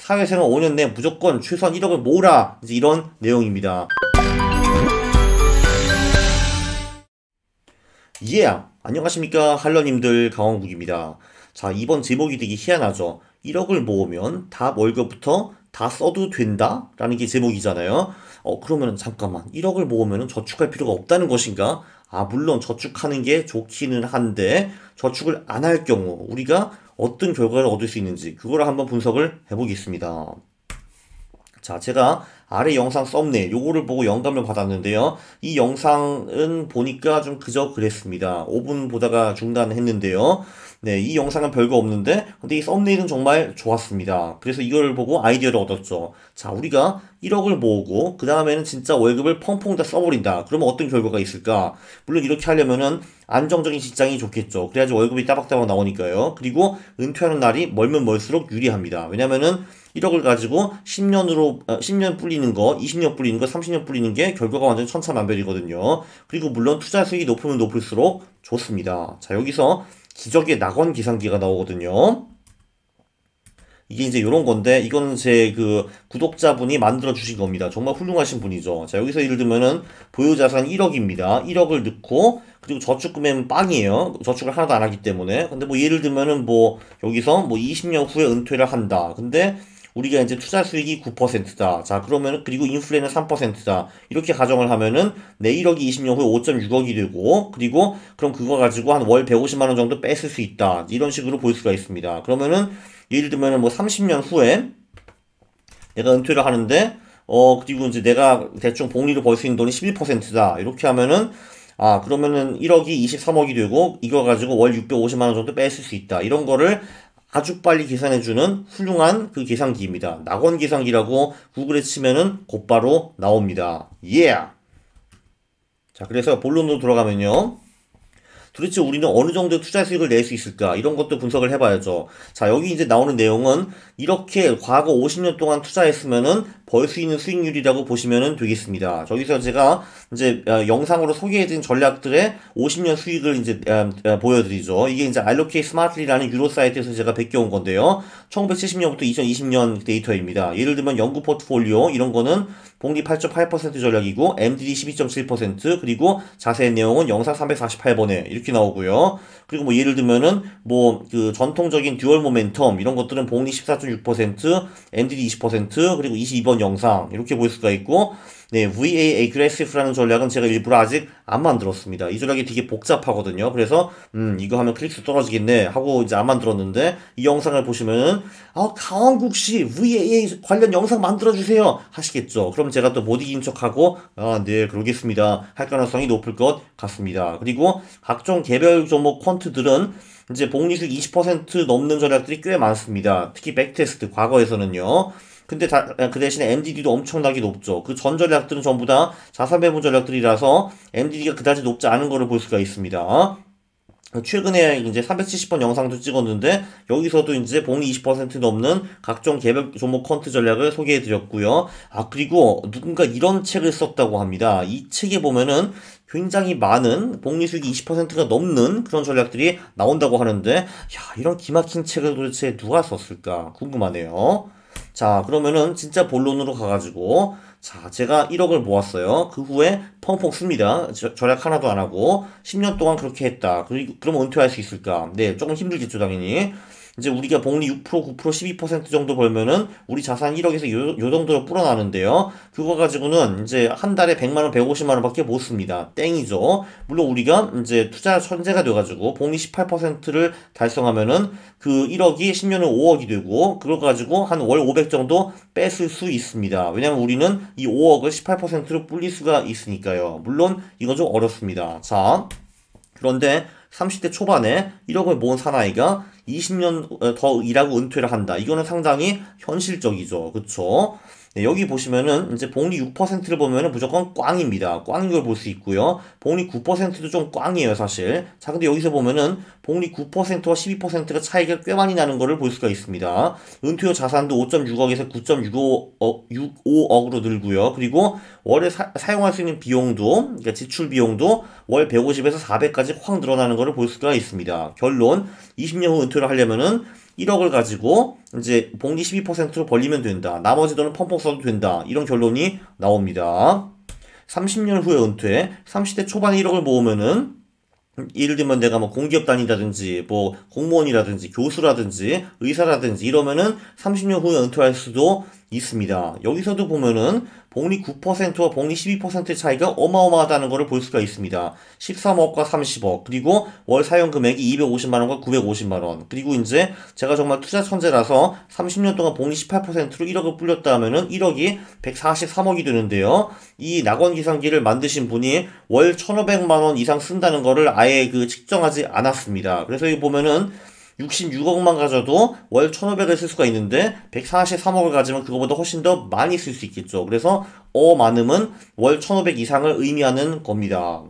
사회생활 5년 내에 무조건 최소한 1억을 모으라. 이제 이런 내용입니다. 안녕하십니까 할러님들, 강원국입니다. 자, 이번 제목이 되게 희한하죠. 1억을 모으면 다 월급부터 다 써도 된다? 라는 게 제목이잖아요. 그러면 잠깐만, 1억을 모으면 저축할 필요가 없다는 것인가? 물론 저축하는 게 좋기는 한데 저축을 안 할 경우 우리가 어떤 결과를 얻을 수 있는지 그거를 한번 분석을 해보겠습니다. 자, 제가 아래 영상 썸네일 요거를 보고 영감을 받았는데요. 이 영상은 보니까 좀 그저 그랬습니다. 5분 보다가 중단했는데요. 네, 이 영상은 별거 없는데 근데 이 썸네일은 정말 좋았습니다. 그래서 이걸 보고 아이디어를 얻었죠. 자, 우리가 1억을 모으고 그 다음에는 진짜 월급을 펑펑 다 써버린다. 그러면 어떤 결과가 있을까? 물론 이렇게 하려면은 안정적인 직장이 좋겠죠. 그래야지 월급이 따박따박 나오니까요. 그리고 은퇴하는 날이 멀면 멀수록 유리합니다. 왜냐면은 1억을 가지고 10년 불리는 거, 20년 불리는 거, 30년 불리는 게 결과가 완전 천차만별이거든요. 그리고 물론 투자 수익이 높으면 높을수록 좋습니다. 자, 여기서 기적의 낙원 계산기가 나오거든요. 이게 이제 요런 건데, 이거는 제 그 구독자분이 만들어 주신 겁니다. 정말 훌륭하신 분이죠. 자, 여기서 예를 들면은 보유자산 1억입니다. 1억을 넣고, 그리고 저축금액은 빵이에요. 저축을 하나도 안 하기 때문에. 근데 뭐 예를 들면은 뭐 여기서 뭐 20년 후에 은퇴를 한다. 근데 우리가 이제 투자 수익이 9%다. 자, 그러면은, 그리고 인플레는 3%다. 이렇게 가정을 하면은, 내 1억이 20년 후에 5.6억이 되고, 그리고, 그럼 그거 가지고 한 월 150만원 정도 뺏을 수 있다. 이런 식으로 볼 수가 있습니다. 그러면은, 예를 들면은 뭐 30년 후에, 내가 은퇴를 하는데, 그리고 이제 내가 대충 복리로 벌 수 있는 돈이 11%다. 이렇게 하면은, 그러면은 1억이 23억이 되고, 이거 가지고 월 650만원 정도 뺏을 수 있다. 이런 거를 아주 빨리 계산해주는 훌륭한 그 계산기입니다. 낙원 계산기라고 구글에 치면은 곧바로 나옵니다. 자, 그래서 본론으로 돌아가면요. 도대체 우리는 어느 정도의 투자 수익을 낼 수 있을까? 이런 것도 분석을 해봐야죠. 자, 여기 이제 나오는 내용은 이렇게 과거 50년 동안 투자했으면은 벌 수 있는 수익률이라고 보시면 되겠습니다. 저기서 제가 이제 영상으로 소개해드린 전략들의 50년 수익을 이제 보여드리죠. 이게 이제 Allocate Smartly라는 유로 사이트에서 제가 베껴온 건데요. 1970년부터 2020년 데이터입니다. 예를 들면 연구 포트폴리오 이런 거는 복리 8.8% 전략이고 MDD 12.7% 그리고 자세한 내용은 영상 348번에 이렇게 나오고요. 그리고 뭐 예를 들면은 뭐 그 전통적인 듀얼 모멘텀 이런 것들은 복리 14.6%, MDD 20% 그리고 22번 영상 이렇게 볼 수가 있고, 네, VA Aggressive라는 전략은 제가 일부러 아직 안 만들었습니다. 이 전략이 되게 복잡하거든요. 그래서 이거 하면 클릭수 떨어지겠네 하고 이제 안 만들었는데, 이 영상을 보시면은 강원국씨 VA 관련 영상 만들어주세요 하시겠죠. 그럼 제가 또 못 이긴 척하고 네 그러겠습니다 할 가능성이 높을 것 같습니다. 그리고 각종 개별 종목 퀀트들은 이제 복리수익 20% 넘는 전략들이 꽤 많습니다. 특히 백테스트 과거에서는요. 근데 그 대신에 MDD도 엄청나게 높죠. 그 전 전략들은 전부 다 자산 배분 전략들이라서 MDD가 그다지 높지 않은 거를 볼 수가 있습니다. 최근에 이제 370번 영상도 찍었는데 여기서도 이제 복리 20% 넘는 각종 개별 종목 퀀트 전략을 소개해 드렸고요. 그리고 누군가 이런 책을 썼다고 합니다. 이 책에 보면은 굉장히 많은 복리 수익이 20%가 넘는 그런 전략들이 나온다고 하는데, 이런 기막힌 책을 도대체 누가 썼을까 궁금하네요. 자, 그러면은 진짜 본론으로 가가지고, 자, 제가 1억을 모았어요. 그 후에 펑펑 씁니다. 절약 하나도 안 하고 10년 동안 그렇게 했다. 그럼 은퇴할 수 있을까? 네, 조금 힘들겠죠, 당연히. 이제 우리가 복리 6%, 9%, 12% 정도 벌면은 우리 자산 1억에서 요 정도로 불어나는데요. 그거 가지고는 이제 한 달에 100만원, 150만원 밖에 못 씁니다. 땡이죠. 물론 우리가 이제 투자 천재가 돼가지고 복리 18%를 달성하면은 그 1억이 10년에 5억이 되고, 그걸 가지고 한 월 500 정도 뺏을 수 있습니다. 왜냐면 우리는 이 5억을 18%로 불릴 수가 있으니까요. 물론 이건 좀 어렵습니다. 자, 그런데 30대 초반에 1억을 모은 사나이가 20년 더 일하고 은퇴를 한다. 이거는 상당히 현실적이죠. 그쵸? 네, 여기 보시면은 이제 복리 6%를 보면은 무조건 꽝입니다. 꽝인 걸 볼 수 있고요. 복리 9%도 좀 꽝이에요, 사실. 자, 근데 여기서 보면은 복리 9%와 12%가 차이가 꽤 많이 나는 거를 볼 수가 있습니다. 은퇴 후 자산도 5.6억에서 9.65억으로 늘고요. 그리고 월에 사용할 수 있는 비용도, 그러니까 지출 비용도 월 150에서 400까지 확 늘어나는 거를 볼 수가 있습니다. 결론, 20년 후 은퇴를 하려면은 1억을 가지고 이제 복리 12%로 벌리면 된다. 나머지 돈은 펑펑 써도 된다. 이런 결론이 나옵니다. 30년 후에 은퇴, 30대 초반에 1억을 모으면은 예를 들면 내가 뭐 공기업 다닌다든지 뭐 공무원이라든지 교수라든지 의사라든지 이러면은 30년 후에 은퇴할 수도 있습니다. 여기서도 보면은 복리 9%와 복리 12%의 차이가 어마어마하다는 것을 볼 수가 있습니다. 13억과 30억, 그리고 월 사용 금액이 250만원과 950만원. 그리고 이제 제가 정말 투자 천재라서 30년 동안 복리 18%로 1억을 불렸다 하면은 1억이 143억이 되는데요. 이 낙원 계산기를 만드신 분이 월 1,500만원 이상 쓴다는 거를 아예 측정하지 않았습니다. 그래서 여기 보면은 66억만 가져도 월 1,500을 쓸 수가 있는데 143억을 가지면 그거보다 훨씬 더 많이 쓸 수 있겠죠. 그래서 많음은 월 1,500 이상을 의미하는 겁니다.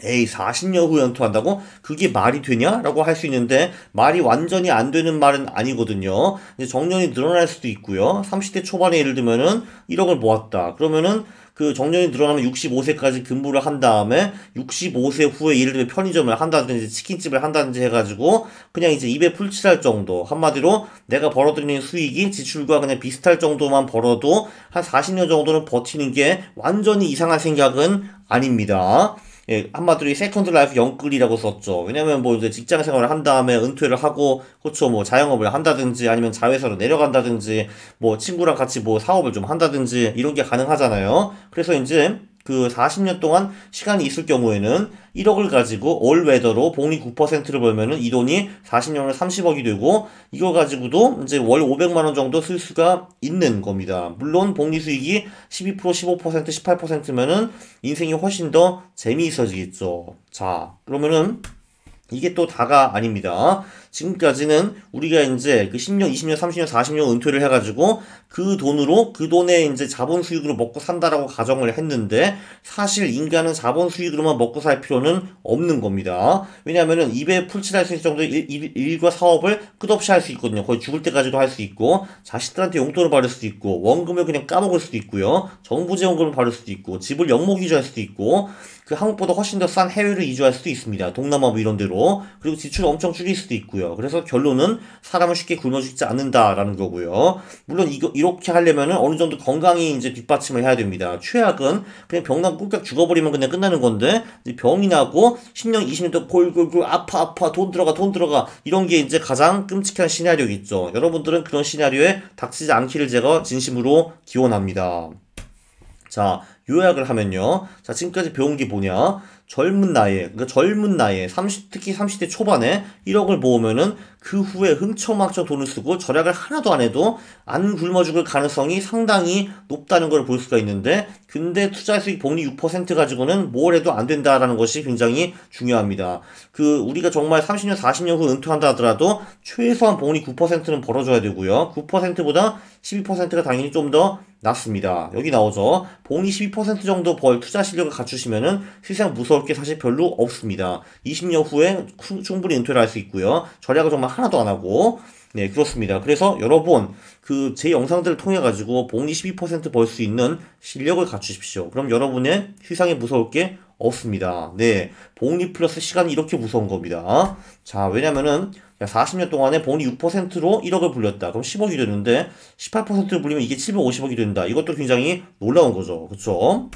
에이, 40년 후 연투한다고? 그게 말이 되냐? 라고 할 수 있는데 말이 완전히 안 되는 말은 아니거든요. 이제 정년이 늘어날 수도 있고요. 30대 초반에 예를 들면은 1억을 모았다. 그러면은 그 정년이 늘어나면 65세까지 근무를 한 다음에 65세 후에 예를 들면 편의점을 한다든지 치킨집을 한다든지 해가지고 그냥 이제 입에 풀칠할 정도, 한마디로 내가 벌어들이는 수익이 지출과 그냥 비슷할 정도만 벌어도 한 40년 정도는 버티는 게 완전히 이상한 생각은 아닙니다. 예, 한마디로 세컨드 라이프 영끌이라고 썼죠. 왜냐면 뭐 이제 직장 생활을 한 다음에 은퇴를 하고, 그렇죠. 뭐 자영업을 한다든지 아니면 자회사로 내려간다든지 뭐 친구랑 같이 뭐 사업을 좀 한다든지 이런 게 가능하잖아요. 그래서 이제 40년 동안 시간이 있을 경우에는 1억을 가지고 올웨더로 복리 9%를 벌면은 이 돈이 40년에 30억이 되고, 이거 가지고도 이제 월 500만원 정도 쓸 수가 있는 겁니다. 물론 복리 수익이 12%, 15%, 18%면은 인생이 훨씬 더 재미있어지겠죠. 자, 그러면은 이게 또 다가 아닙니다. 지금까지는 우리가 이제 10년, 20년, 30년, 40년 은퇴를 해가지고 그 돈으로, 그 돈에 이제 자본 수익으로 먹고 산다라고 가정을 했는데, 사실 인간은 자본 수익으로만 먹고 살 필요는 없는 겁니다. 왜냐면은 입에 풀칠할 수 있을 정도의 일과 사업을 끝없이 할 수 있거든요. 거의 죽을 때까지도 할 수 있고, 자식들한테 용돈을 받을 수도 있고, 원금을 그냥 까먹을 수도 있고요. 정부 지원금을 받을 수도 있고, 집을 영목 이주할 수도 있고, 한국보다 훨씬 더 싼 해외로 이주할 수도 있습니다. 동남아 뭐 이런 데로. 그리고 지출을 엄청 줄일 수도 있고요. 그래서 결론은 사람을 쉽게 굶어 죽지 않는다라는 거고요. 물론 이렇게 하려면은 어느 정도 건강이 이제 뒷받침을 해야 됩니다. 최악은 그냥 병나고 꿀깍 죽어버리면 그냥 끝나는 건데, 이제 병이 나고 10년, 20년 동안 골골골 아파 돈 들어가 이런 게 이제 가장 끔찍한 시나리오겠죠. 여러분들은 그런 시나리오에 닥치지 않기를 제가 진심으로 기원합니다. 자, 요약을 하면요. 자, 지금까지 배운 게 뭐냐? 젊은 나이에, 특히 30대 초반에 1억을 모으면은 그 후에 흥청망청 돈을 쓰고 절약을 하나도 안 해도 안 굶어 죽을 가능성이 상당히 높다는 걸 볼 수가 있는데, 근데 투자 수익 복리 6% 가지고는 뭘 해도 안 된다라는 것이 굉장히 중요합니다. 우리가 정말 30년, 40년 후 은퇴한다 하더라도 최소한 복리 9%는 벌어줘야 되고요. 9%보다 12%가 당연히 좀 더 낫습니다. 여기 나오죠. 복리 12% 정도 벌 투자 실력을 갖추시면은 세상 무서울 게 사실 별로 없습니다. 20년 후에 충분히 은퇴를 할 수 있고요. 절약을 정말 하나도 안 하고. 네, 그렇습니다. 그래서 여러분, 제 영상들을 통해 가지고 복리 12% 벌 수 있는 실력을 갖추십시오. 그럼 여러분의 세상에 무서울 게 없습니다. 네, 복리 플러스 시간이 이렇게 무서운 겁니다. 자, 왜냐면은 40년 동안에 복리 6%로 1억을 불렸다. 그럼 10억이 되는데 18%를 불리면 이게 750억이 된다. 이것도 굉장히 놀라운 거죠. 그쵸?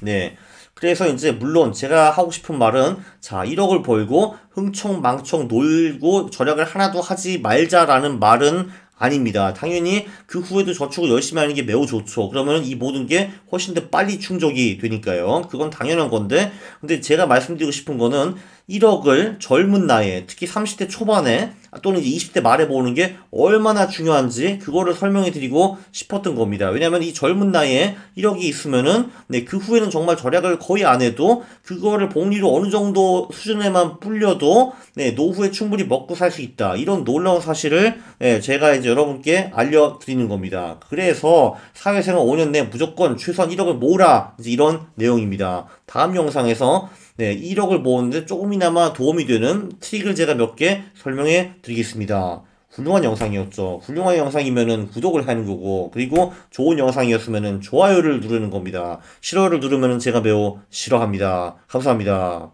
네. 그래서 이제 물론 제가 하고 싶은 말은, 자, 1억을 벌고 흥청망청 놀고 절약을 하나도 하지 말자라는 말은 아닙니다. 당연히 그 후에도 저축을 열심히 하는 게 매우 좋죠. 그러면 이 모든 게 훨씬 더 빨리 충족이 되니까요. 그건 당연한 건데, 근데 제가 말씀드리고 싶은 거는 1억을 젊은 나이에, 특히 30대 초반에 또는 이제 20대 말에 모으는 게 얼마나 중요한지 그거를 설명해 드리고 싶었던 겁니다. 왜냐면 이 젊은 나이에 1억이 있으면은, 네, 그 후에는 정말 절약을 거의 안 해도 그거를 복리로 어느 정도 수준에만 불려도, 네, 노후에 충분히 먹고 살 수 있다. 이런 놀라운 사실을, 네, 제가 이제 여러분께 알려드리는 겁니다. 그래서 사회생활 5년 내에 무조건 최소한 1억을 모으라. 이제 이런 내용입니다. 다음 영상에서, 네, 1억을 모으는데 조금이나마 도움이 되는 트릭을 제가 몇 개 설명해 드리겠습니다. 훌륭한 영상이었죠. 훌륭한 영상이면은 구독을 하는 거고, 그리고 좋은 영상이었으면은 좋아요를 누르는 겁니다. 싫어요를 누르면은 제가 매우 싫어합니다. 감사합니다.